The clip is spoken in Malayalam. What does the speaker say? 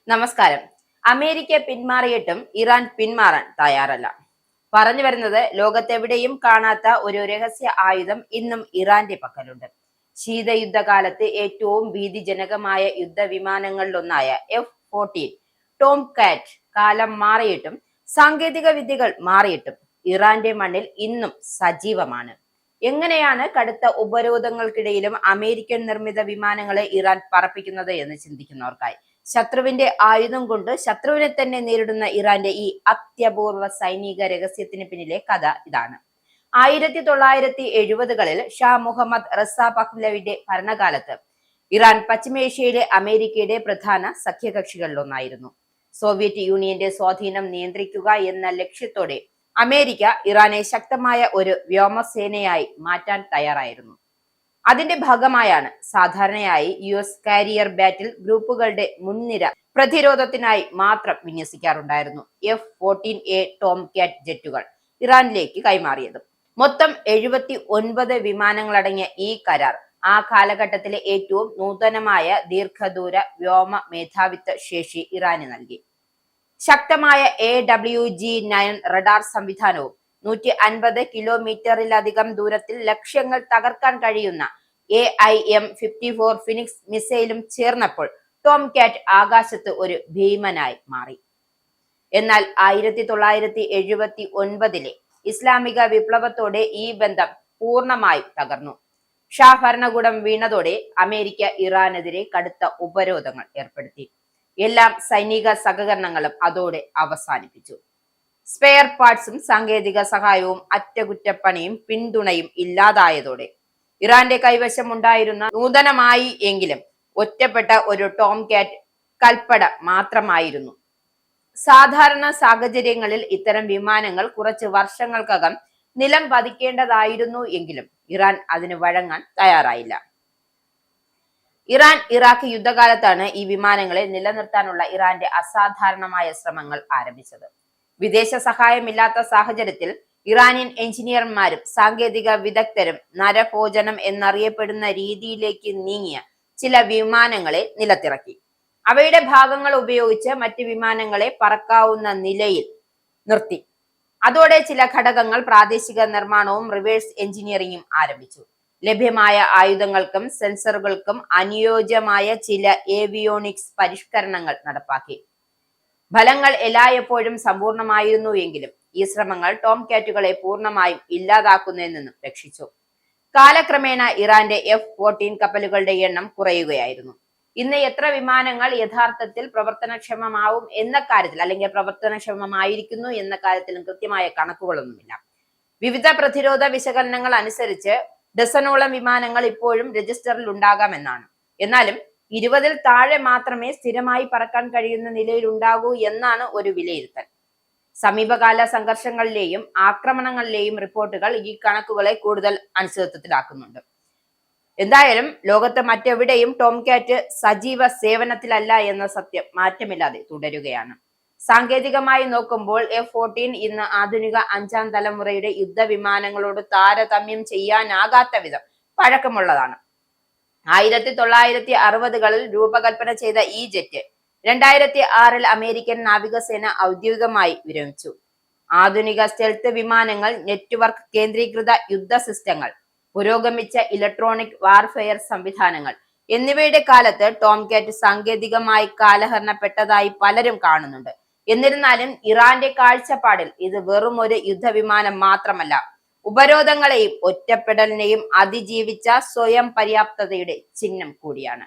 നമസ്കാരം. അമേരിക്ക പിന്മാറിയിട്ടും ഇറാൻ പിന്മാറാൻ തയ്യാറല്ല. പറഞ്ഞു വരുന്നത്, ലോകത്തെവിടെയും കാണാത്ത ഒരു രഹസ്യ ആയുധം ഇന്നും ഇറാന്റെ പക്കലുണ്ട്. ശീതയുദ്ധകാലത്ത് ഏറ്റവും ഭീതിജനകമായ യുദ്ധവിമാനങ്ങളിലൊന്നായ F-14 ടോം കാറ്റ് കാലം മാറിയിട്ടും സാങ്കേതിക വിദ്യകൾ മാറിയിട്ടും ഇറാന്റെ മണ്ണിൽ ഇന്നും സജീവമാണ്. എങ്ങനെയാണ് കടുത്ത ഉപരോധങ്ങൾക്കിടയിലും അമേരിക്കൻ നിർമ്മിത വിമാനങ്ങളെ ഇറാൻ പറപ്പിക്കുന്നത് എന്ന് ചിന്തിക്കുന്നവർക്കായി, ശത്രുവിന്റെ ആയുധം കൊണ്ട് ശത്രുവിനെ തന്നെ നേരിടുന്ന ഇറാന്റെ ഈ അത്യപൂർവ സൈനിക രഹസ്യത്തിന് പിന്നിലെ കഥ ഇതാണ്. 1970-കളിൽ ഷാ മുഹമ്മദ് റസ പഹ്ലവിയുടെ ഭരണകാലത്ത് ഇറാൻ പശ്ചിമേഷ്യയിലെ അമേരിക്കയുടെ പ്രധാന സഖ്യകക്ഷികളിലൊന്നായിരുന്നു. സോവിയറ്റ് യൂണിയന്റെ സ്വാധീനം നിയന്ത്രിക്കുക എന്ന ലക്ഷ്യത്തോടെ അമേരിക്ക ഇറാനെ ശക്തമായ ഒരു വ്യോമസേനയായി മാറ്റാൻ തയ്യാറായിരുന്നു. അതിന്റെ ഭാഗമായാണ് സാധാരണയായി US കാരിയർ ബാറ്റിൽ ഗ്രൂപ്പുകളുടെ മുൻനിര പ്രതിരോധത്തിനായി മാത്രം വിന്യസിക്കാറുണ്ടായിരുന്നു F-14A ടോം കാറ്റ് ജെറ്റുകൾ ഇറാനിലേക്ക് കൈമാറിയത്. മൊത്തം 79 വിമാനങ്ങളടങ്ങിയ ഈ കരാർ ആ കാലഘട്ടത്തിലെ ഏറ്റവും നൂതനമായ ദീർഘദൂര വ്യോമ മേധാവിത്വ ശേഷി ഇറാന് നൽകി. ശക്തമായ AWG-9 റഡാർ സംവിധാനവും 150 കിലോമീറ്ററിലധികം ദൂരത്തിൽ ലക്ഷ്യങ്ങൾ തകർക്കാൻ കഴിയുന്ന AIM-54 ഫിനിക്സ് മിസൈലും ചേർന്നപ്പോൾ ടോം കാറ്റ് ആകാശത്ത് ഒരു ഭീമനായി മാറി. എന്നാൽ 1979-ലെ ഇസ്ലാമിക വിപ്ലവത്തോടെ ഈ ബന്ധം പൂർണ്ണമായും തകർന്നു. ഷാ ഭരണകൂടം വീണതോടെ അമേരിക്ക ഇറാനെതിരെ കടുത്ത ഉപരോധങ്ങൾ ഏർപ്പെടുത്തി. എല്ലാ സൈനിക സഹകരണങ്ങളും അതോടെ അവസാനിപ്പിച്ചു. സ്പെയർ പാർട്സും സാങ്കേതിക സഹായവും അറ്റകുറ്റപ്പണിയും പിന്തുണയും ഇല്ലാതായതോടെ ഇറാന്റെ കൈവശം ഉണ്ടായിരുന്ന നൂതനമായി എങ്കിലും ഒറ്റപ്പെട്ട ഒരു ടോം കാറ്റ് കൽപ്പട മാത്രമായിരുന്നു. സാധാരണ സാഹചര്യങ്ങളിൽ ഇത്തരം വിമാനങ്ങൾ കുറച്ച് വർഷങ്ങൾക്കകം നിലം പതിക്കേണ്ടതായിരുന്നു എങ്കിലും ഇറാൻ അതിന് വഴങ്ങാൻ തയ്യാറായില്ല. ഇറാൻ ഇറാഖ് യുദ്ധകാലത്താണ് ഈ വിമാനങ്ങളെ നിലനിർത്താനുള്ള ഇറാന്റെ അസാധാരണമായ ശ്രമങ്ങൾ ആരംഭിച്ചത്. വിദേശ സഹായമില്ലാത്ത സാഹചര്യത്തിൽ ഇറാനിയൻ എഞ്ചിനീയർമാരും സാങ്കേതിക വിദഗ്ധരും നരഭോജനം എന്നറിയപ്പെടുന്ന രീതിയിലേക്ക് നീങ്ങിയ ചില വിമാനങ്ങളെ നിലത്തിറക്കി. അവയുടെ ഭാഗങ്ങൾ ഉപയോഗിച്ച് മറ്റ് വിമാനങ്ങളെ പറക്കാവുന്ന നിലയിൽ നിർത്തി. അതോടെ ചില ഘടകങ്ങൾ പ്രാദേശിക നിർമ്മാണവും റിവേഴ്സ് എഞ്ചിനീയറിംഗും ആരംഭിച്ചു. ലഭ്യമായ ആയുധങ്ങൾക്കും സെൻസറുകൾക്കും അനുയോജ്യമായ ചില ഏവിയോണിക്സ് പരിഷ്കരണങ്ങൾ നടപ്പാക്കി. ഫലങ്ങൾ എല്ലായ്പ്പോഴും സമ്പൂർണമായിരുന്നു എങ്കിലും ഈ ശ്രമങ്ങൾ ടോം കാറ്റുകളെ പൂർണ്ണമായും ഇല്ലാതാക്കുന്നതിൽ നിന്നും രക്ഷിച്ചു. കാലക്രമേണ ഇറാന്റെ F-14 കപ്പലുകളുടെ എണ്ണം കുറയുകയായിരുന്നു. ഇന്ന് എത്ര വിമാനങ്ങൾ യഥാർത്ഥത്തിൽ പ്രവർത്തനക്ഷമമാവും എന്ന കാര്യത്തിൽ, അല്ലെങ്കിൽ പ്രവർത്തനക്ഷമമായിരിക്കുന്നു എന്ന കാര്യത്തിലും കൃത്യമായ കണക്കുകളൊന്നുമില്ല. വിവിധ പ്രതിരോധ വിശകലനങ്ങൾ അനുസരിച്ച് ഡസനോളം വിമാനങ്ങൾ ഇപ്പോഴും രജിസ്റ്ററിൽ ഉണ്ടാകാമെന്നാണ്. എന്നാലും 20-ൽ താഴെ മാത്രമേ സ്ഥിരമായി പറക്കാൻ കഴിയുന്ന നിലയിൽ ഉണ്ടാകൂ എന്നാണ് ഒരു വിലയിരുത്തൽ. സമീപകാല സംഘർഷങ്ങളിലെയും ആക്രമണങ്ങളിലെയും റിപ്പോർട്ടുകൾ ഈ കണക്കുകളെ കൂടുതൽ അനിശ്ചിതത്വത്തിലാക്കുന്നുണ്ട്. എന്തായാലും ലോകത്ത് മറ്റെവിടെയും ടോം കാറ്റ് സജീവ സേവനത്തിലല്ല എന്ന സത്യം മാറ്റമില്ലാതെ തുടരുകയാണ്. സാങ്കേതികമായി നോക്കുമ്പോൾ F-14 ഇന്ന് ആധുനിക 5ാം തലമുറയുടെ യുദ്ധവിമാനങ്ങളോട് താരതമ്യം ചെയ്യാനാകാത്ത വിധം പഴക്കമുള്ളതാണ്. 1960-കളിൽ രൂപകൽപ്പന ചെയ്ത ഈ ജെറ്റ് 2006-ൽ അമേരിക്കൻ നാവികസേന ഔദ്യോഗികമായി വിരമിച്ചു. ആധുനിക സ്റ്റെൽത്ത് വിമാനങ്ങൾ, നെറ്റ്വർക്ക് കേന്ദ്രീകൃത യുദ്ധ സിസ്റ്റങ്ങൾ, പുരോഗമിച്ച ഇലക്ട്രോണിക് വാർഫെയർ സംവിധാനങ്ങൾ എന്നിവയുടെ കാലത്ത് ടോം കാറ്റ് സാങ്കേതികമായി കാലഹരണപ്പെട്ടതായി പലരും കാണുന്നുണ്ട്. എന്നിരുന്നാലും ഇറാന്റെ കാഴ്ചപ്പാടിൽ ഇത് വെറും ഒരു യുദ്ധവിമാനം മാത്രമല്ല, ഉപരോധങ്ങളെയും ഒറ്റപ്പെടലിനെയും അതിജീവിച്ച സ്വയം പര്യാപ്തതയുടെ ചിഹ്നം കൂടിയാണ്.